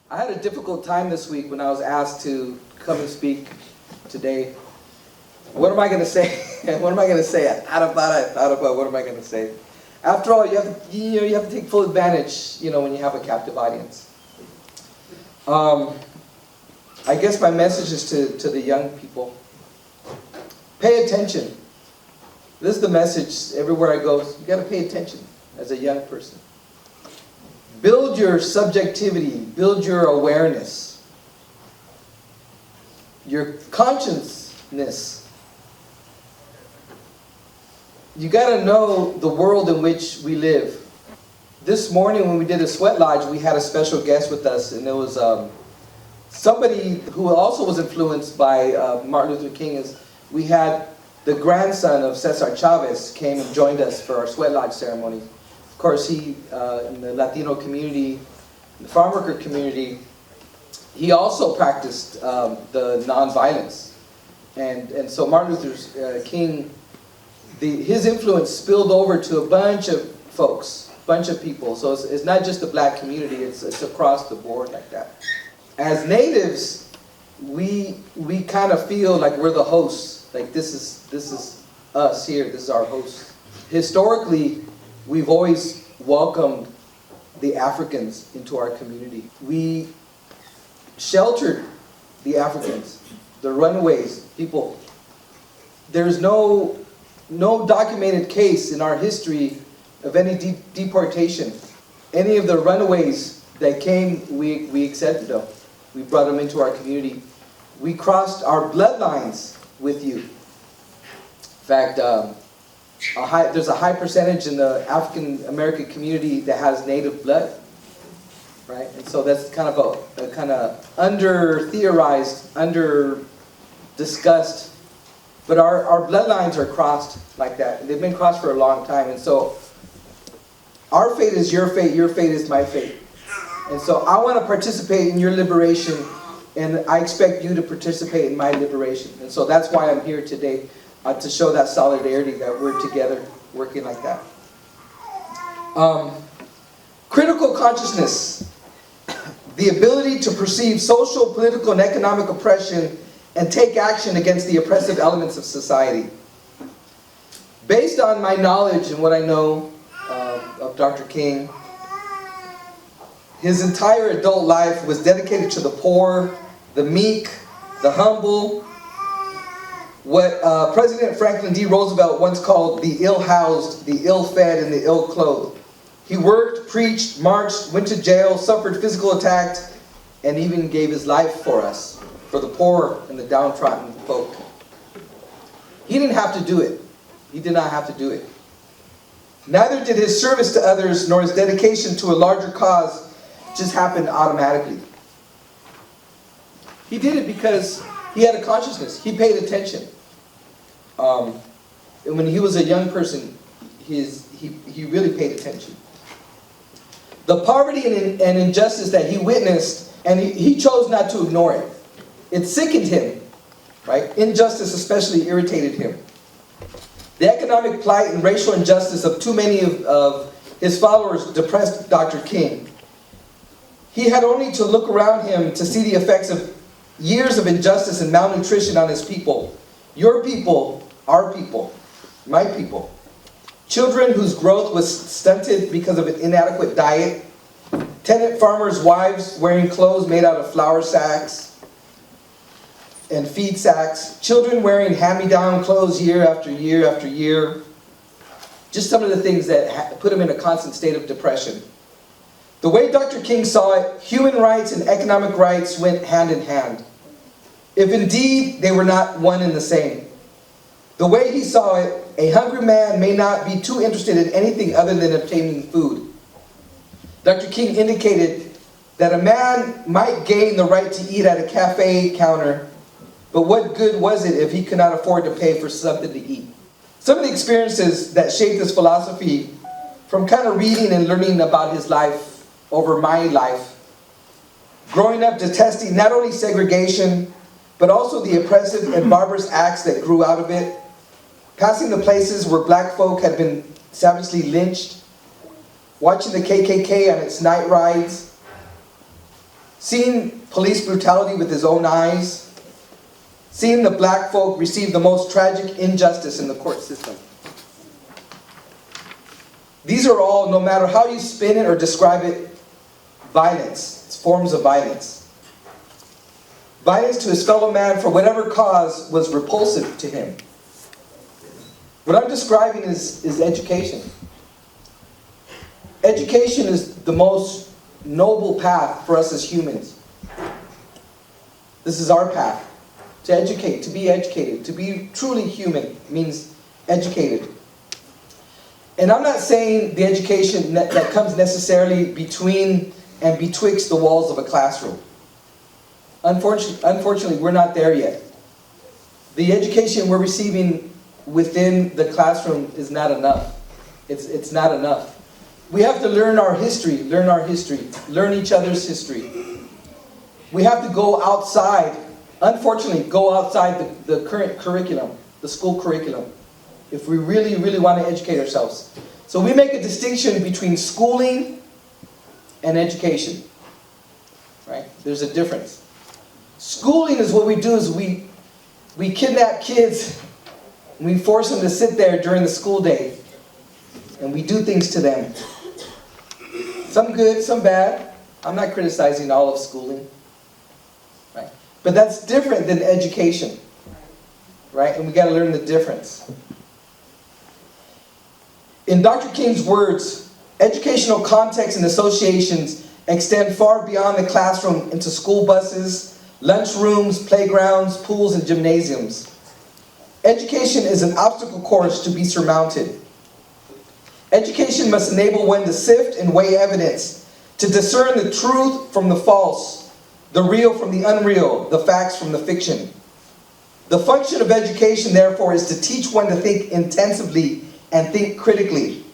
I had a difficult time this week when I was asked to come and speak today. What am I going to say? What am I going to say? I thought about what am I going to say. After all, you have to take full advantage, when you have a captive audience. I guess my message is to the young people. Pay attention. This is the message everywhere I go. You got to pay attention as a young person. Build your subjectivity, build your awareness, your consciousness. You got to know the world in which we live. This morning when we did a sweat lodge, we had a special guest with us, and it was somebody who also was influenced by Martin Luther King. We had the grandson of Cesar Chavez came and joined us for our sweat lodge ceremony. Of course, he, in the Latino community, the farm worker community, he also practiced the nonviolence. And so Martin Luther King, his influence spilled over to a bunch of folks, bunch of people. So it's not just the black community, it's across the board like that. As natives, we kind of feel like we're the hosts. Like this is us here, this is our host. Historically, we've always welcomed the Africans into our community. We sheltered the Africans, the runaways, people. There's no documented case in our history of any deportation. Any of the runaways that came, we accepted them. We brought them into our community. We crossed our bloodlines with you. In fact, there's a high percentage in the African American community that has native blood, right? And so that's kind of a kind of under theorized, under discussed. But our bloodlines are crossed like that. They've been crossed for a long time. And so our fate is your fate is my fate. And so I want to participate in your liberation, and I expect you to participate in my liberation. And so that's why I'm here today, to show that solidarity, that we're together working like that. Critical consciousness, the ability to perceive social, political, and economic oppression and take action against the oppressive elements of society. Based on my knowledge and what I know of Dr. King, his entire adult life was dedicated to the poor, the meek, the humble, what President Franklin D. Roosevelt once called the ill-housed, the ill-fed, and the ill-clothed. He worked, preached, marched, went to jail, suffered physical attacks, and even gave his life for us, for the poor and the downtrodden folk. He didn't have to do it. He did not have to do it. Neither did his service to others nor his dedication to a larger cause just happen automatically. He did it because he had a consciousness. He paid attention. And when he was a young person, he really paid attention. The poverty and injustice that he witnessed, and he chose not to ignore it. It sickened him, right? Injustice especially irritated him. The economic plight and racial injustice of too many of his followers depressed Dr. King. He had only to look around him to see the effects of years of injustice and malnutrition on his people. Your people, our people, my people. Children whose growth was stunted because of an inadequate diet. Tenant farmers' wives wearing clothes made out of flour sacks and feed sacks. Children wearing hand-me-down clothes year after year after year. Just some of the things that put him in a constant state of depression. The way Dr. King saw it, human rights and economic rights went hand in hand, if indeed they were not one and the same. The way he saw it, a hungry man may not be too interested in anything other than obtaining food. Dr. King indicated that a man might gain the right to eat at a cafe counter, but what good was it if he could not afford to pay for something to eat? Some of the experiences that shaped this philosophy, from kind of reading and learning about his life over my life, growing up detesting not only segregation, but also the oppressive and barbarous acts that grew out of it, passing the places where black folk had been savagely lynched, watching the KKK on its night rides, seeing police brutality with his own eyes, seeing the black folk receive the most tragic injustice in the court system. These are all, no matter how you spin it or describe it, violence. It's forms of violence. Violence to his fellow man for whatever cause was repulsive to him. What I'm describing is education. Education is the most noble path for us as humans. This is our path. To educate, to be educated, to be truly human means educated. And I'm not saying the education that comes necessarily between and betwixt the walls of a classroom. Unfortunately, we're not there yet. The education we're receiving within the classroom is not enough. It's not enough. We have to learn our history, learn each other's history. We have to go outside, unfortunately, go outside the current curriculum, the school curriculum, if we really, really want to educate ourselves. So we make a distinction between schooling and education, right? There's a difference. Schooling is what we do is we kidnap kids and we force them to sit there during the school day and we do things to them. Some good, some bad. I'm not criticizing all of schooling, right? But that's different than education, right? And we got to learn the difference. In Dr. King's words, educational contexts and associations extend far beyond the classroom into school buses, lunchrooms, playgrounds, pools, and gymnasiums. Education is an obstacle course to be surmounted. Education must enable one to sift and weigh evidence, to discern the truth from the false, the real from the unreal, the facts from the fiction. The function of education, therefore, is to teach one to think intensively and think critically.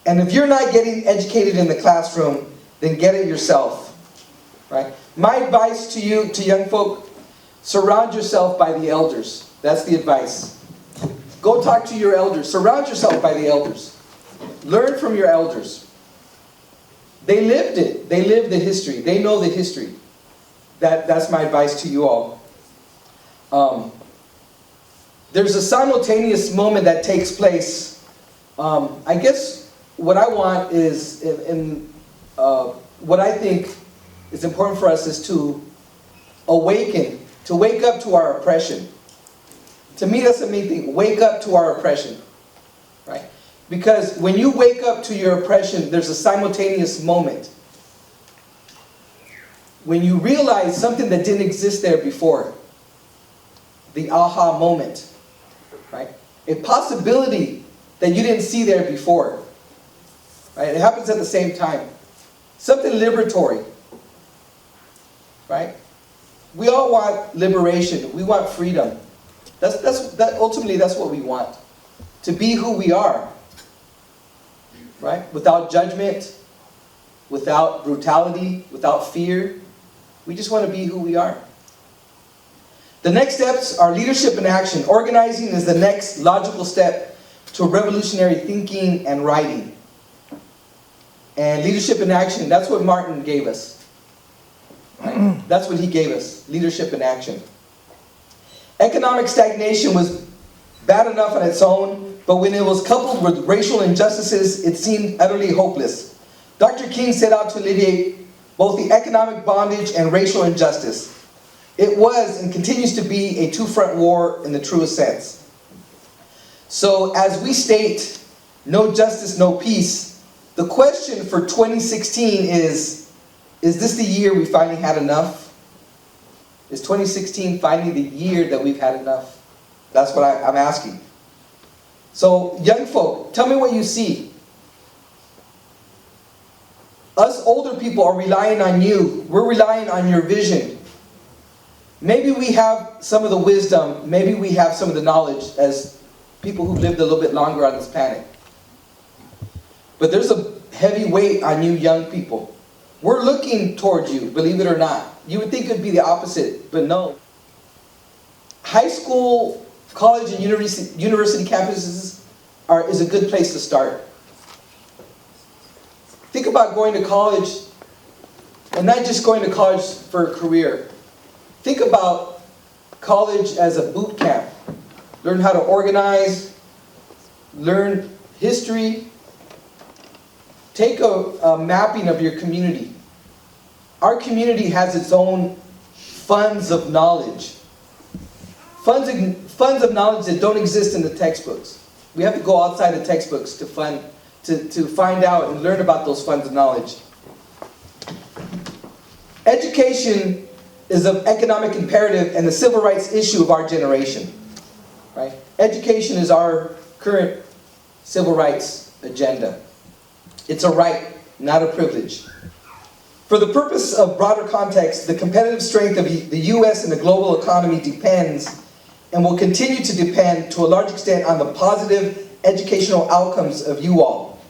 And if you're not getting educated in the classroom, then get it yourself, right? My advice to you, to young folk, surround yourself by the elders. That's the advice. Go talk to your elders. Surround yourself by the elders. Learn from your elders. They lived it. They lived the history. They know the history. That's my advice to you all. There's a simultaneous moment that takes place. I guess what I want is, what I think is important for us is to awaken, to wake up to our oppression. To me, that's the main thing. Wake up to our oppression, right? Because when you wake up to your oppression, there's a simultaneous moment. When you realize something that didn't exist there before. The aha moment, right? A possibility that you didn't see there before, right? It happens at the same time. Something liberatory, right? We all want liberation. We want freedom. Ultimately, that's what we want. To be who we are, right? Without judgment, without brutality, without fear. We just want to be who we are. The next steps are leadership and action. Organizing is the next logical step to revolutionary thinking and writing. And leadership and action, that's what Martin gave us. Right? That's what he gave us, leadership and action. Economic stagnation was bad enough on its own, but when it was coupled with racial injustices, it seemed utterly hopeless. Dr. King set out to alleviate both the economic bondage and racial injustice. It was and continues to be a two-front war in the truest sense. So as we state, no justice, no peace, the question for 2016 is this the year we finally had enough? Is 2016 finally the year that we've had enough? That's what I'm asking. So young folk, tell me what you see. Us older people are relying on you. We're relying on your vision. Maybe we have some of the wisdom, maybe we have some of the knowledge as people who've lived a little bit longer on this planet. But there's a heavy weight on you young people. We're looking toward you, believe it or not. You would think it would be the opposite, but no. High school, college, and university campuses is a good place to start. Think about going to college and not just going to college for a career. Think about college as a boot camp. Learn how to organize, learn history. Take a mapping of your community. Our community has its own funds of knowledge. Funds of knowledge that don't exist in the textbooks. We have to go outside the textbooks to find out and learn about those funds of knowledge. Education is an economic imperative and the civil rights issue of our generation. Right? Education is our current civil rights agenda. It's a right, not a privilege. For the purpose of broader context, the competitive strength of the U.S. and the global economy depends and will continue to depend to a large extent on the positive educational outcomes of you all.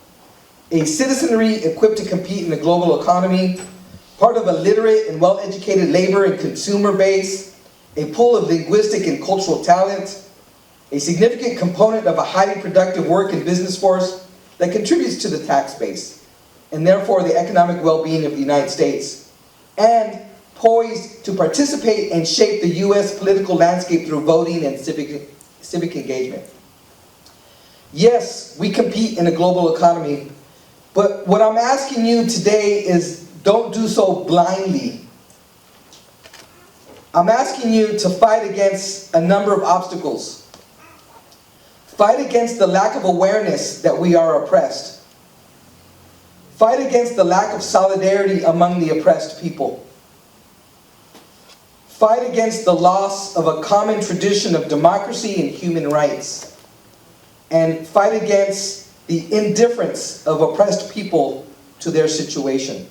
A citizenry equipped to compete in the global economy, part of a literate and well-educated labor and consumer base, a pool of linguistic and cultural talent, a significant component of a highly productive work and business force that contributes to the tax base, and therefore the economic well-being of the United States, and poised to participate and shape the U.S. political landscape through voting and civic engagement. Yes, we compete in a global economy, but what I'm asking you today is don't do so blindly. I'm asking you to fight against a number of obstacles. Fight against the lack of awareness that we are oppressed. Fight against the lack of solidarity among the oppressed people. Fight against the loss of a common tradition of democracy and human rights. And fight against the indifference of oppressed people to their situation.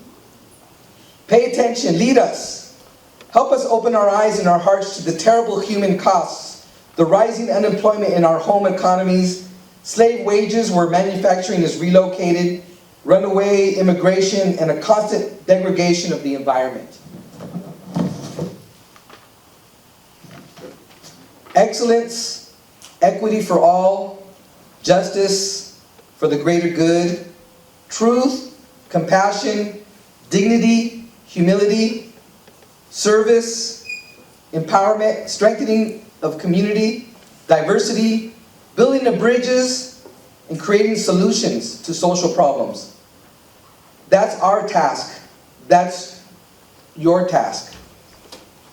Pay attention, lead us. Help us open our eyes and our hearts to the terrible human costs, the rising unemployment in our home economies, slave wages where manufacturing is relocated, runaway immigration, and a constant degradation of the environment. Excellence, equity for all, justice for the greater good, truth, compassion, dignity, humility, service, empowerment, strengthening of community, diversity, building of bridges, and creating solutions to social problems. That's our task. That's your task.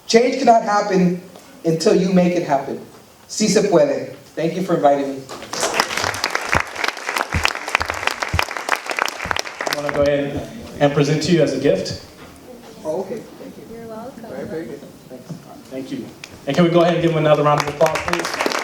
Change cannot happen until you make it happen. Si se puede. Thank you for inviting me. I want to go ahead and present to you as a gift. Oh, okay. Thank you. You're welcome. Very, very good. Thanks. Thank you. And can we go ahead and give him another round of applause, please?